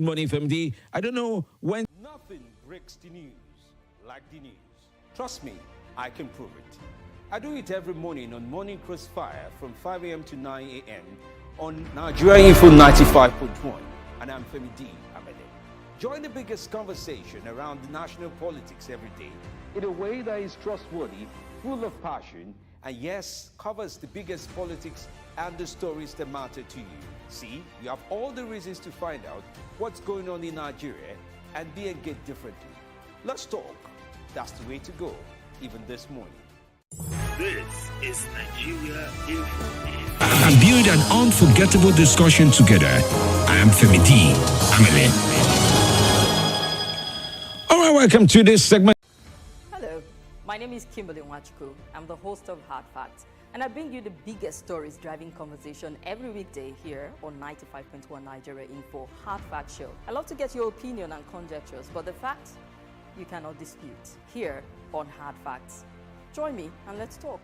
Morning, Femi. I don't know when. Nothing breaks the news like the news. Trust me, I can prove it. I do it every morning on Morning Crossfire from 5 a.m. to 9 a.m. on Nigeria Info 95.1. And I'm Femi D. Join the biggest conversation around the national politics every day in a way that is trustworthy, full of passion, and yes, covers the biggest politics and the stories that matter to you. See, you have all the reasons to find out what's going on in Nigeria and be engaged differently. Let's talk. That's the way to go, even this morning. This is Nigeria Info. And build an unforgettable discussion together. I am Femi D. Amele. All right, welcome to this segment. Hello, my name is Kimberly Nwachukwu. I'm the host of Hard Facts, and I bring you the biggest stories driving conversation every weekday here on 95.1 Nigeria Info Hard Fact Show. I love to get your opinion and conjectures, but the facts you cannot dispute here on Hard Facts. Join me and let's talk.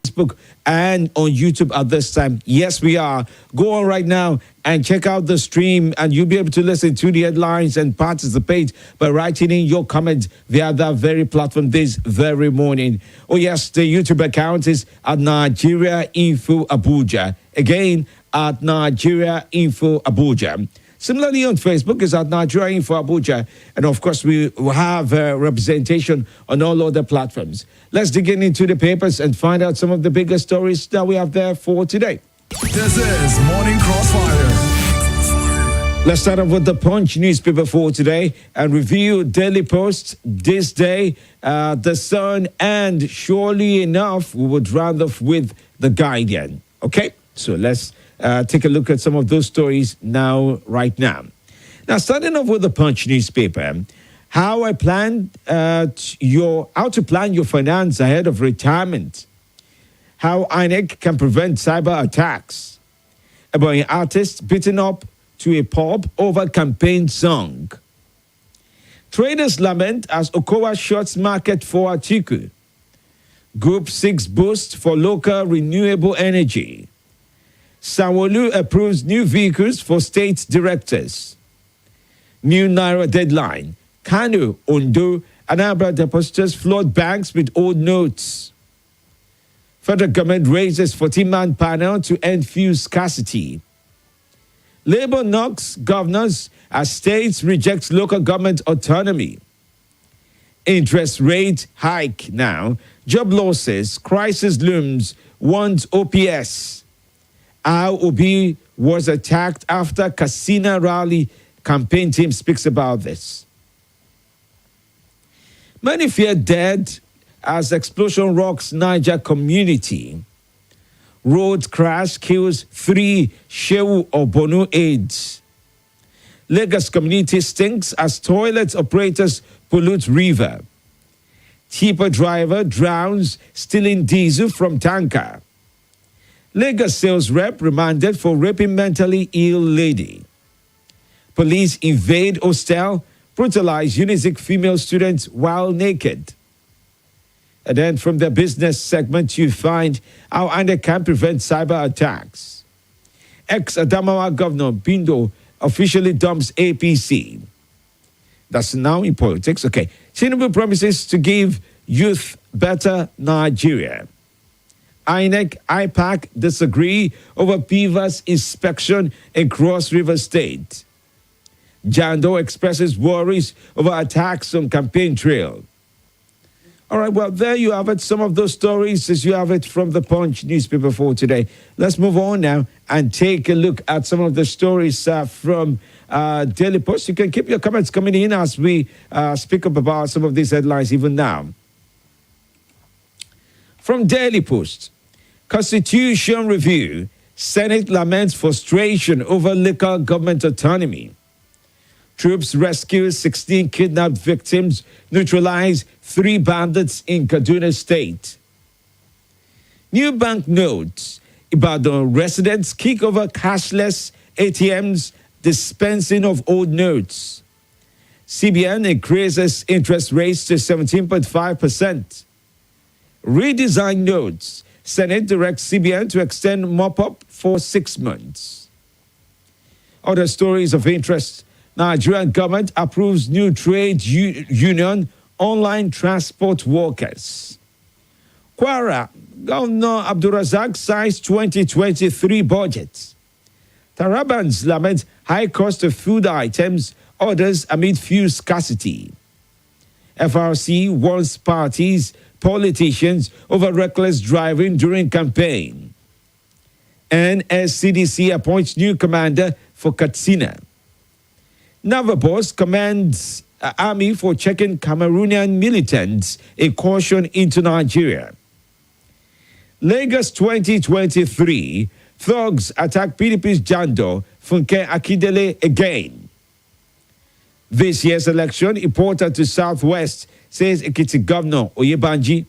Facebook and on YouTube at this time. Yes, we are. Go on right now and check out the stream, and you'll be able to listen to the headlines and participate by writing in your comments via that very platform this very morning. Oh, yes, the YouTube account is at Nigeria Info Abuja. Again, at Nigeria Info Abuja. Similarly, on Facebook is at Nigeria Info Abuja. And of course, we will have representation on all other platforms. Let's dig into the papers and find out some of the biggest stories that we have there for today. This is Morning Crossfire. Let's start off with the Punch newspaper for today and review Daily Post, ThisDay, The Sun, and surely enough, we would round off with The Guardian. Okay, so let's take a look at some of those stories right now. Now, starting off with the Punch newspaper, how to plan your finance ahead of retirement. How INEC can prevent cyber attacks. About an artist beaten up to a pub over campaign song. Traders lament as Okowa shuts market for Atiku. Group 6 boost for local renewable energy. Sanwo-Olu approves new vehicles for state directors. New Naira deadline. Kano, Ondo, and Anambra depositors flood banks with old notes. Federal government raises 14-man panel to end fuel scarcity. Labour knocks governors as states reject local government autonomy. Interest rate hike now. Job losses, crisis looms, warns OPS. How Obi was attacked after Casino rally. Campaign team speaks about this. Many fear dead as explosion rocks Niger community. Road crash kills 3 Shehu Obonu aides. Lagos community stinks as toilet operators pollute river. Tipper driver drowns stealing diesel from tanker. Lagos sales rep remanded for raping mentally ill lady. Police invade hostel, brutalize Unizik female students while naked. And then from the business segment, you find how INEC can prevent cyber attacks. Ex-Adamawa Governor Bindo officially dumps APC. That's now in politics. Okay. Tinubu promises to give youth better Nigeria. INEC, IPAC disagree over PVA's inspection in Cross River State. Jando expresses worries over attacks on campaign trail. All right, well, there you have it. Some of those stories as you have it from the Punch newspaper for today. Let's move on now and take a look at some of the stories from Daily Post. You can keep your comments coming in as we speak up about some of these headlines even now. From Daily Post, Constitution Review, Senate laments frustration over local government autonomy. Troops rescue 16 kidnapped victims, neutralize 3 bandits in Kaduna State. New bank notes. Ibadan residents kick over cashless ATMs, dispensing of old notes. CBN increases interest rates to 17.5%. Redesign notes. Senate directs CBN to extend mop-up for 6 months. Other stories of interest Nigerian government approves new trade union online transport workers. Kwara, Governor Abdulrazak signs 2023 budget. Tarabans lament high cost of food items, others amid fuel scarcity. FRC warns parties, politicians over reckless driving during campaign. NSCDC appoints new commander for Katsina. Navapos commands army for checking Cameroonian militants a caution into Nigeria. Lagos 2023, thugs attack PDP's Jando, Funke Akindele again. This year's election, important to Southwest, says Ekiti Governor Oyebanji.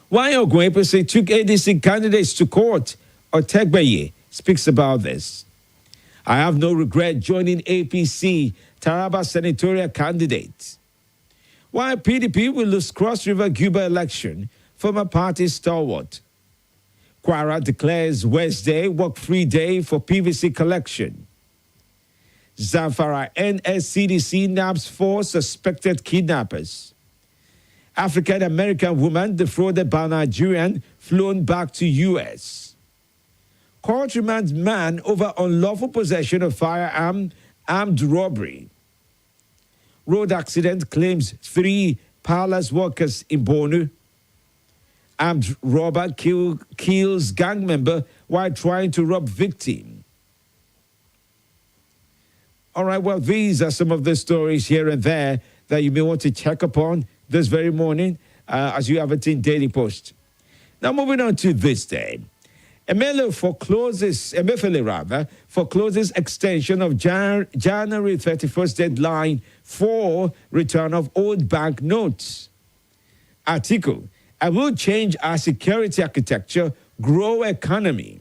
Why Ogwepe took ADC candidates to court? Otegbeye speaks about this. I have no regret joining APC, Taraba senatorial candidate. Why PDP will lose Cross River Guba election, former party stalwart. Kwara declares Wednesday work-free day for PVC collection. Zamfara NSCDC nabs 4 suspected kidnappers. African-American woman defrauded by Nigerian flown back to U.S. Court remands man over unlawful possession of firearm, armed robbery. Road accident claims 3 palace workers in Bornu. Armed robber kills gang member while trying to rob victim. All right, well, these are some of the stories here and there that you may want to check upon this very morning as you have it in Daily Post. Now, moving on to this day. Emefiele forecloses extension of January 31st deadline for return of old bank notes. Article, I will change our security architecture, grow economy.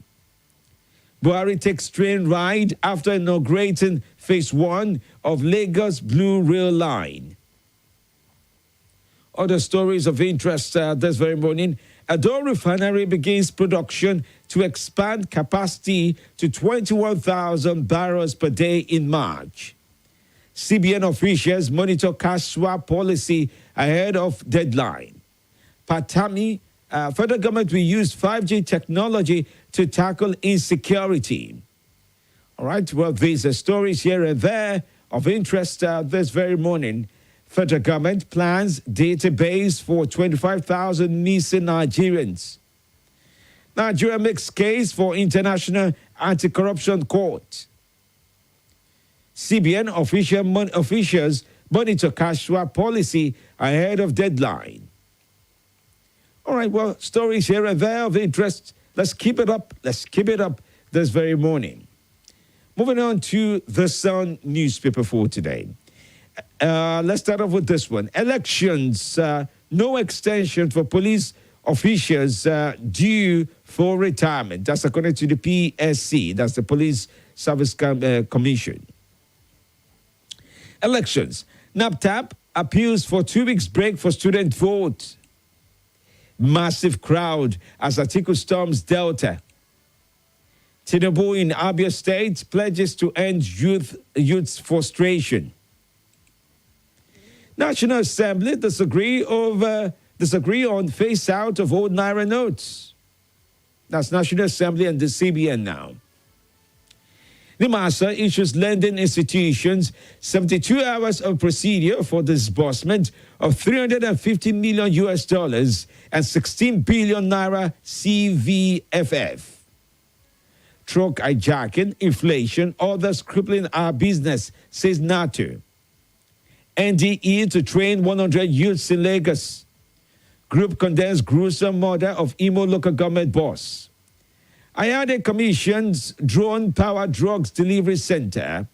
Buhari takes train ride after inaugurating phase 1 of Lagos Blue Rail Line. Other stories of interest this very morning. Ado Refinery begins production to expand capacity to 21,000 barrels per day in March. CBN officials monitor cash swap policy ahead of deadline. Patami, federal government will use 5G technology to tackle insecurity. All right, well, these are stories here and there of interest this very morning. Federal government plans database for 25,000 missing Nigerians. Nigeria makes case for International Anti-Corruption Court. CBN officials monitor cash swap policy ahead of deadline. All right, well, stories here and there of interest. Let's keep it up. Let's keep it up this very morning. Moving on to the Sun newspaper for today. Let's start off with this one. Elections, no extension for police officials due for retirement. That's according to the PSC. That's the Police Service Commission. Elections. NAPTAP appeals for 2 weeks break for student vote. Massive crowd as Atiku storms Delta. Tinubu in Abia State pledges to end youth's frustration. National Assembly disagree on phase out of old Naira notes. That's National Assembly and the CBN now. NIMASA issues lending institutions 72 hours of procedure for disbursement of $350 million US dollars and 16 billion Naira CVFF. Truck hijacking, inflation, others crippling our business, says NATO. NDE to train 100 youths in Lagos. Group condemns gruesome murder of Imo local government boss. Ayade commissions drone-powered drugs delivery center.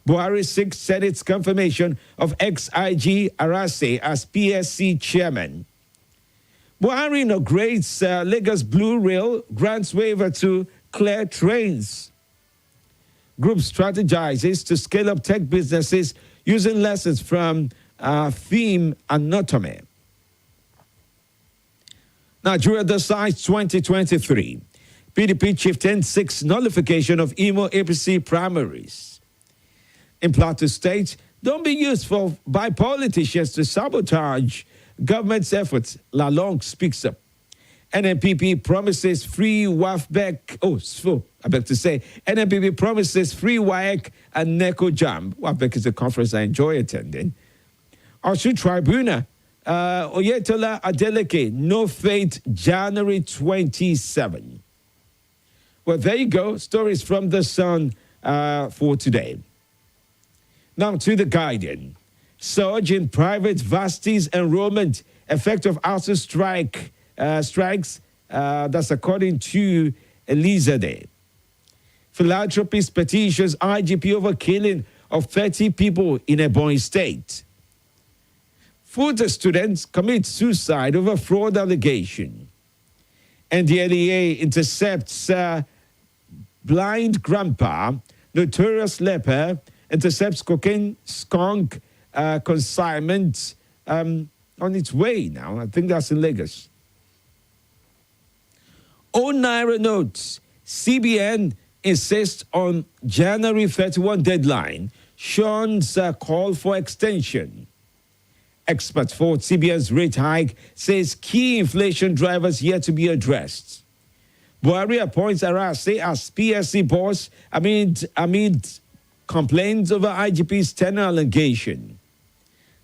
Buhari 6 said its confirmation of ex-IG Arase as PSC chairman. Buhari inaugurates Lagos Blue Rail, grants waiver to clear trains. Group strategizes to scale up tech businesses using lessons from theme anatomy. Nigeria decides 2023. PDP chieftain 6 nullification of Imo APC primaries. in Plateau State don't be used by politicians to sabotage government's efforts. Lalong speaks up. NNPP promises free WAFBEC. I beg to say, NNPP promises free WAEC and NECO Jam. WAFBEC is a conference I enjoy attending. Osun Tribunal, Oyetola Adeleke, no fate, January 27. Well, there you go. Stories from the Sun for today. Now to the Guardian. Surge in private varsities enrollment, effect of ASU strikes. That's according to Elizade. Philanthropist petitions IGP over killing of 30 people in Ebonyi State. Futa students commit suicide over fraud allegation. NDLEA intercepts blind grandpa, notorious leper, intercepts cocaine skunk consignment on its way now. I think that's in Lagos. On Naira notes, CBN insists on January 31 deadline. Sean's call for extension. Experts for CBN's rate hike says key inflation drivers yet to be addressed. Buhari appoints Arase as PSC boss amid complaints over IGP's tenure allegation.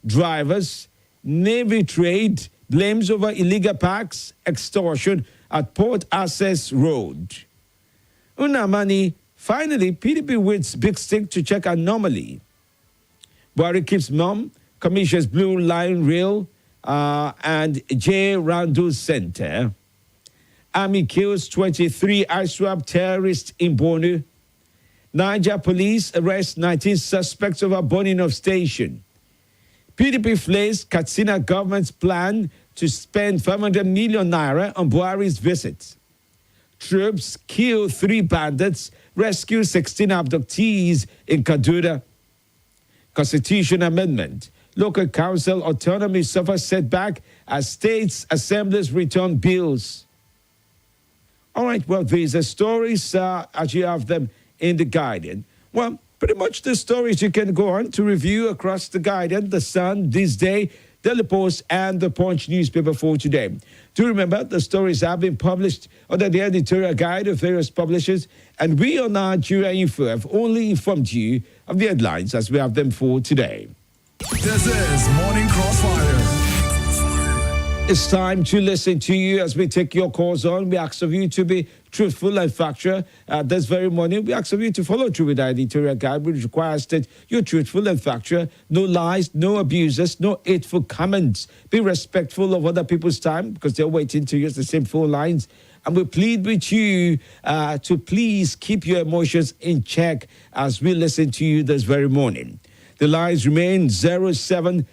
Drivers, Navy trade blames over illegal packs, extortion at Port Access Road. Unamani, finally, PDP wins big stick to check anomaly. Buhari keeps mum, commissions Blue Line Rail and J. Randall Center. Army kills 23 ISWAP terrorists in Bornu. Niger police arrest 19 suspects over burning of station. PDP flails Katsina government's plan to spend 500 million naira on Buhari's visit. Troops kill 3 bandits, rescue 16 abductees in Kaduna. Constitution amendment. Local council autonomy suffers setback as states assemblies return bills. All right, well, these are stories as you have them in the Guardian. Well, pretty much the stories you can go on to review across the Guardian, the Sun, ThisDay, Daily Post, and the Punch newspaper for today. Do remember, the stories have been published under the editorial guide of various publishers, and we on Nigeria Info have only informed you of the headlines as we have them for today. This is Morning Crossfire. It's time to listen to you as we take your calls on. We ask of you to be truthful and factual. This very morning, we ask of you to follow through with our editorial guide, which requires that you're truthful and factual. No lies, no abuses, no hateful comments. Be respectful of other people's time because they're waiting to use the same phone lines. And we plead with you to please keep your emotions in check as we listen to you this very morning. The lines remain 0700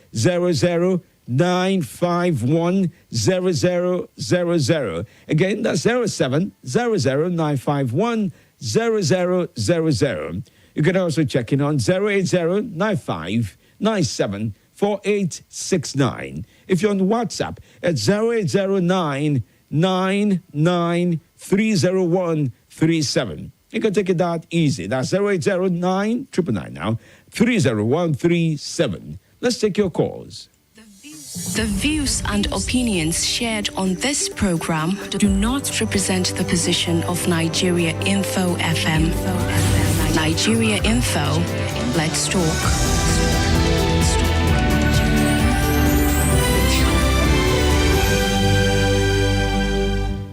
951 0000. Again, that's 0700 951 0000. You can also check in on 080 95 97 4869. If you're on WhatsApp, it's 0809 9930137. You can take it that easy. That's 0809 999 now 30137. Let's take your calls. The views and opinions shared on this program do not represent the position of Nigeria Info FM. Nigeria Info, let's talk.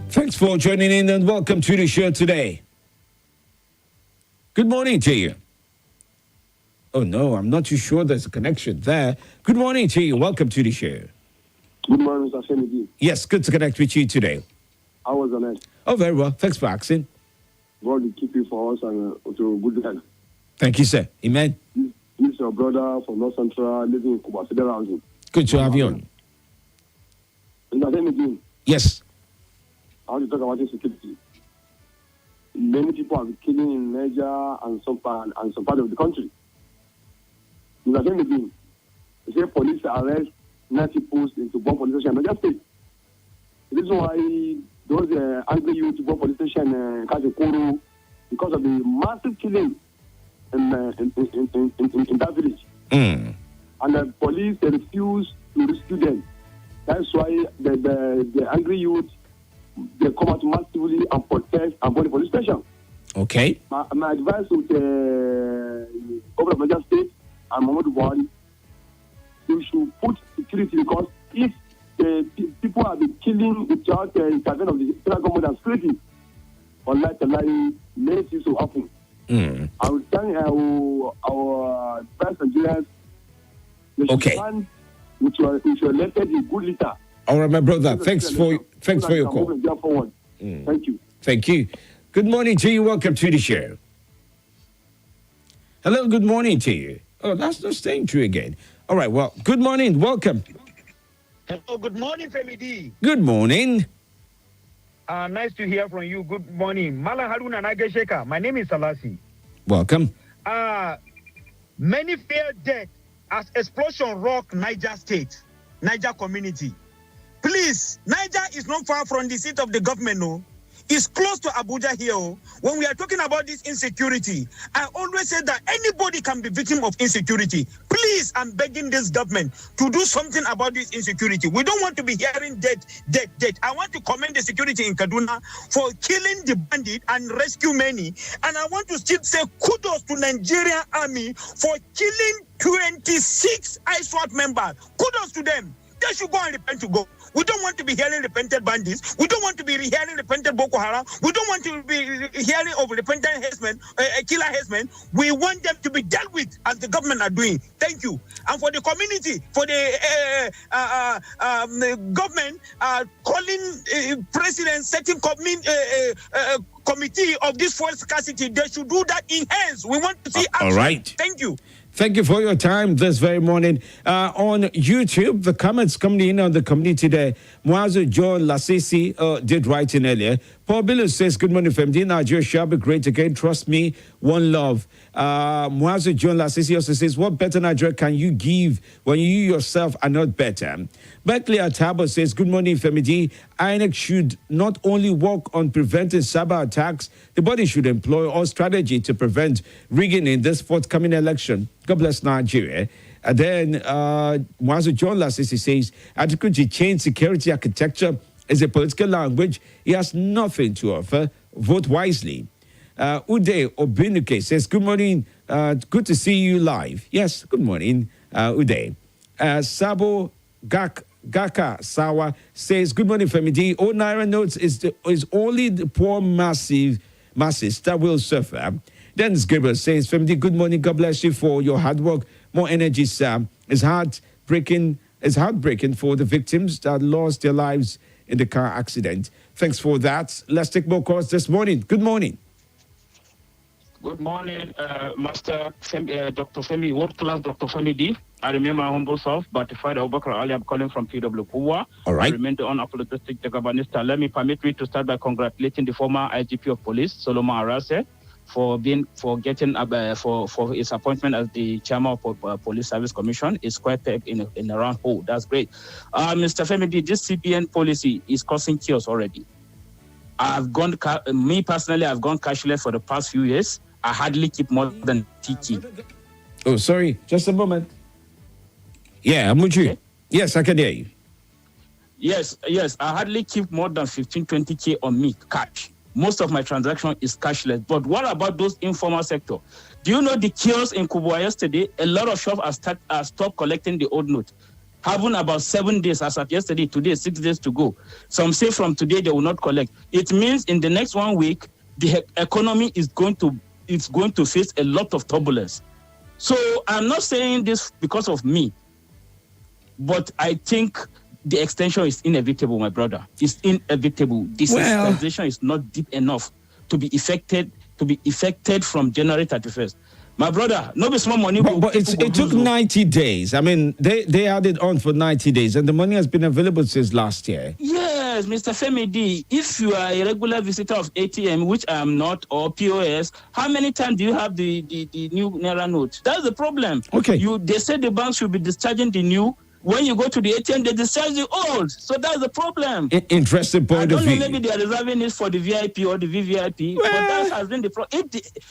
Thanks for joining in and welcome to the show today. Good morning to you. Oh, no, I'm not too sure there's a connection there. Good morning to you. Welcome to the show. Good morning, Mr. Femi. Yes, good to connect with you today. How was the night? Oh, very well. Thanks for asking. God will keep you for us and to good health. Thank you, sir. Amen. This is your brother from North Central living in Kuba, Federal Housing. Good to have you on. Mr. Femi, yes. I want to talk about insecurity. Many people are killing in Niger and some part of the country. Mr. Femi, they say police arrest 90 posts into bomb police station in Niger State. The reason why those angry youth bomb police station in Kajikoro because of the massive killing in that village. And the police, they refuse to rescue them. That's why the angry youth, they come out massively and protest and burn the police station. Okay. My advice to the governor of Niger State and Muhammadu Buhari, you should put security, because if the people have been killing without the intervention of the federal government and security, many things will happen. I will tell our best Nigerians, okay, which were elected a good leader. All right, my brother. Thanks for your call. Thank you. Thank you. Good morning to you. Welcome to the show. Hello. Good morning to you. Oh, that's not staying true again. All right. Well, good morning. Welcome. Hello. Good morning, Femi D. Good morning. Nice to hear from you. Good morning. Mala Haruna Nagesheka. My name is Salasi. Welcome. Many fear death as explosion rock Niger State, Niger community. Please, Niger is not far from the seat of the government, no. It's close to Abuja here. When we are talking about this insecurity, I always say that anybody can be victim of insecurity. Please, I'm begging this government to do something about this insecurity. We don't want to be hearing death. I want to commend the security in Kaduna for killing the bandit and rescue many. And I want to still say kudos to Nigerian Army for killing 26 ISWAT members. Kudos to them. They should go and repent to God. We don't want to be hearing repentant bandits. We don't want to be hearing repentant Boko Haram. We don't want to be hearing of repentant herdsmen, killer herdsmen. We want them to be dealt with as the government are doing. Thank you. And for the community, for the government calling president, setting committee of this fuel scarcity, they should do that in hands. We want to see action. All right. Thank you. Thank you for your time this very morning. On YouTube, the comments coming in on the community there. Mwazu John Lasisi did write in earlier. Paul Billu says, good morning, FMD. Nigeria shall be great again. Trust me, one love. Mwazu John Lasisi also says, what better Nigeria can you give when you yourself are not better? Berkeley Atabo says, good morning, FMD. INEC should not only work on preventing cyber attacks, the body should employ all strategy to prevent rigging in this forthcoming election. God bless Nigeria. And then Mwazu John Lasisi says, adequate change security architecture is a political language. He has nothing to offer. Vote wisely. Uday Obinuke says, good morning. Good to see you live. Yes, good morning, Uday. Sabo Gaka Sawa says, good morning, Femi. All Naira notes is only the poor masses that will suffer. Dennis Gabriel says, Femi, good morning. God bless you for your hard work. More energy, Sam. It's heartbreaking for the victims that lost their lives in the car accident. Thanks for that. Let's take more calls this morning. Good morning. Good morning, Master Femi, Dr. Femi, world class Dr. Femi D. I remember humble self, but Father Abubakar Ali, I'm calling from PW Kuwa. All right. I remain the unapologetic Jagabanista. Let me permit me to start by congratulating the former IGP of Police, Solomon Arase, for his appointment as the chairman of Police Service Commission. Is quite in a round hole. That's great. Mr. Femi D, this CBN policy is causing chaos already. I've gone cashless for the past few years. I hardly keep more than TT. Oh, sorry. Just a moment. Yeah, I'm with you. Okay. Yes, I can hear you. Yes. I hardly keep more than 15, 20K on me, cash. Most of my transaction is cashless. But what about those informal sector? Do you know the chaos in Kubwa yesterday? A lot of shops have stopped collecting the old note. Having about 7 days as of yesterday, today 6 days to go. Some say from today they will not collect. It means in the next 1 week, the economy is going to face a lot of turbulence. So I'm not saying this because of me, but I think the extension is inevitable, my brother. It's inevitable. This sensitization is not deep enough to be effected from January 31st. My brother, no be small money. But it took 90 days. I mean, they had it on for 90 days, and the money has been available since last year. Yes, Mr. Femi D, if you are a regular visitor of ATM, which I am not, or POS, how many times do you have the new Naira note? That's the problem. Okay. They said the bank should be discharging the new. When you go to the ATM, they discharge the old. So that's the problem. Interesting point of view. I don't know, maybe they are reserving it for the VIP or the VVIP, but that has been the problem.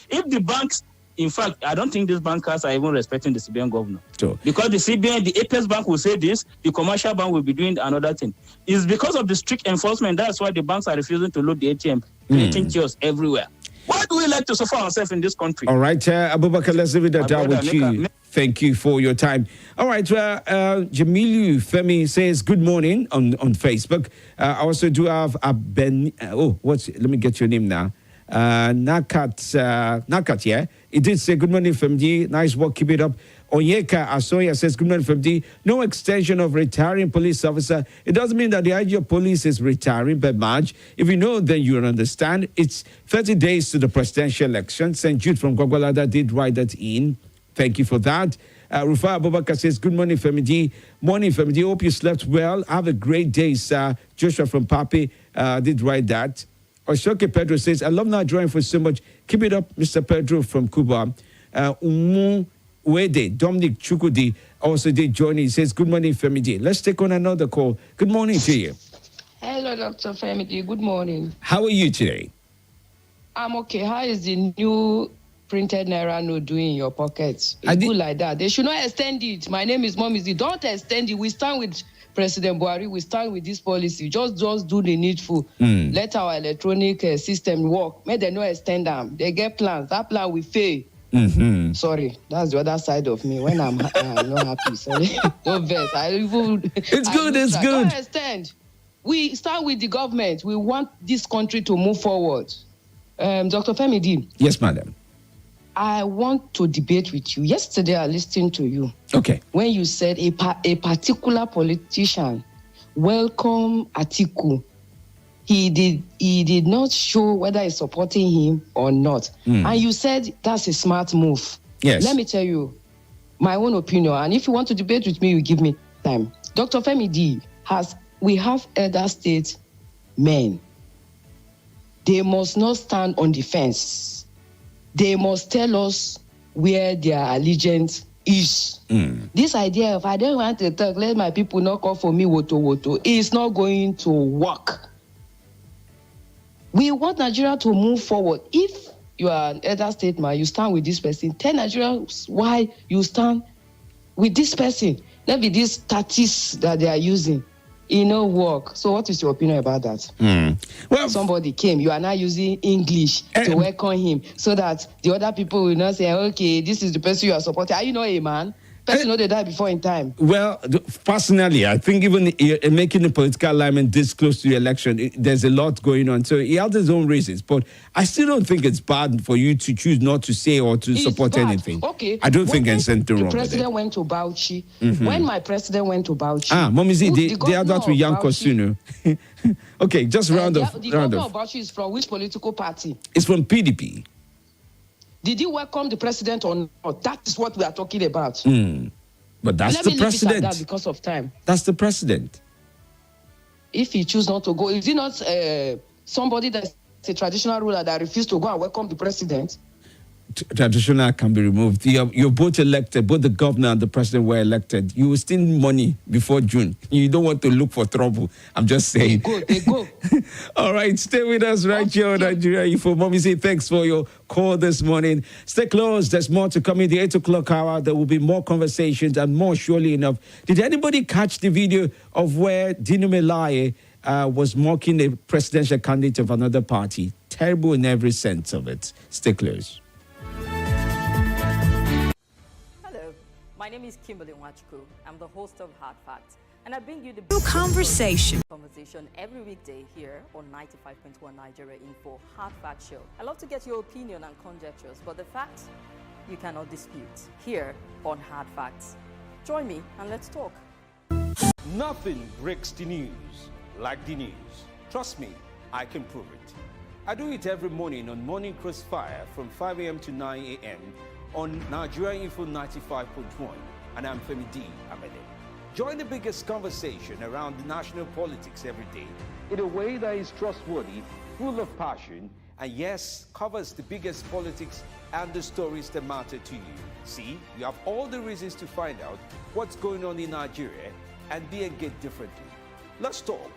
If the banks In fact, I don't think these bankers are even respecting the CBN governor. Sure. Because the CBN, the Apex Bank will say this, the commercial bank will be doing another thing. It's because of the strict enforcement. That's why the banks are refusing to load the ATM, creating chaos everywhere. Why do we like to suffer ourselves in this country? All right, Abubakar, let's leave it at that with you. Thank you for your time. All right, Jamilu Femi says good morning on Facebook. I also do have let me get your name now. Nakat, yeah. It did say good morning, Femi. Nice work, keep it up. Onyeka Asoya says good morning, Femi. No extension of retiring police officer. It doesn't mean that the IG of police is retiring by March. If you know, then you'll understand. It's 30 days to the presidential election. St. Jude from Gwagwalada did write that in. Thank you for that. Rufa Abubakar says, good morning, Femi. Morning, Femi. Hope you slept well. Have a great day, sir. Joshua from Papi did write that. Oshoke Pedro says, I love Nigeria for so much. Keep it up, Mr. Pedro from Cuba. Umu Wede, Dominic Chukudi also did join. He says, good morning, Femi. Let's take on another call. Good morning to you. Hello, Dr. Femi. Good morning. How are you today? I'm okay. How is the new printed Naira note doing in your pockets? It's good like that. They should not extend it. My name is Momizi. Don't extend it. We stand with President Buhari. We stand with this policy. Just do the needful. Let our electronic system work. May they not extend them. They get plans. That plan will fail. Sorry, that's the other side of me. When I'm not happy, sorry. Don't vex. It's good. Don't extend. We start with the government. We want this country to move forward. Dr. Femi D. Yes, madam. I want to debate with you. Yesterday, I listened to you. Okay. When you said a particular politician welcome Atiku, he did not show whether he's supporting him or not. And you said that's a smart move. Yes. Let me tell you my own opinion. And if you want to debate with me, you give me time. Dr. Femi D, we have elder state men. They must not stand on the fence. They must tell us where their allegiance is. This idea of I don't want to talk, let my people not call for me, woto, is not going to work. We want Nigeria to move forward. If you are an elder statesman, you stand with this person, tell Nigerians why you stand with this person. Let be these tactics that they are using. It no work. So what is your opinion about that? Well, somebody came. You are now using English to welcome him so that the other people will not say, okay, this is the person you are supporting. Are you not a man? Person know they die before in time. Well, personally, I think even making the political alignment this close to the election, there's a lot going on. So he has his own reasons. But I still don't think it's bad for you to choose not to say or to support anything. Okay. I don't think there's anything wrong with it. The president went to Bauchi. When my president went to Bauchi. Momizi, they are that with Young Kosuno. Okay, just round off. The governor of Bauchi is from which political party? It's from PDP. Did you welcome the president or not? That is what we are talking about. But that's the president. That because of time. That's the president. If he chooses not to go, is he not somebody that's a traditional ruler that refused to go and welcome the president? Traditional can be removed. You're both elected, both the governor and the president were elected. You will steal money before June. You don't want to look for trouble. I'm just saying. They go. All right, stay with us right here on Nigeria Info. Mommy, say thanks for your call this morning. Stay close. There's more to come in the 8 o'clock hour. There will be more conversations and more, surely enough. Did anybody catch the video of where Dino Melaye was mocking a presidential candidate of another party? Terrible in every sense of it. Stay close. My name is Kimberly Nwachukwu. I'm the host of Hard Facts, and I bring you the conversation every weekday here on 95.1 Nigeria Info Hard Fact Show. I love to get your opinion and conjectures, but the facts you cannot dispute here on Hard Facts. Join me and let's talk. Nothing breaks the news like the news. Trust me, I can prove it. I do it every morning on Morning Crossfire from 5 a.m. to 9 a.m. on Nigeria Info 95.1, and I'm Femi D. Amede. Join the biggest conversation around national politics every day in a way that is trustworthy, full of passion, and yes, covers the biggest politics and the stories that matter to you. See, you have all the reasons to find out what's going on in Nigeria and be engaged differently. Let's talk.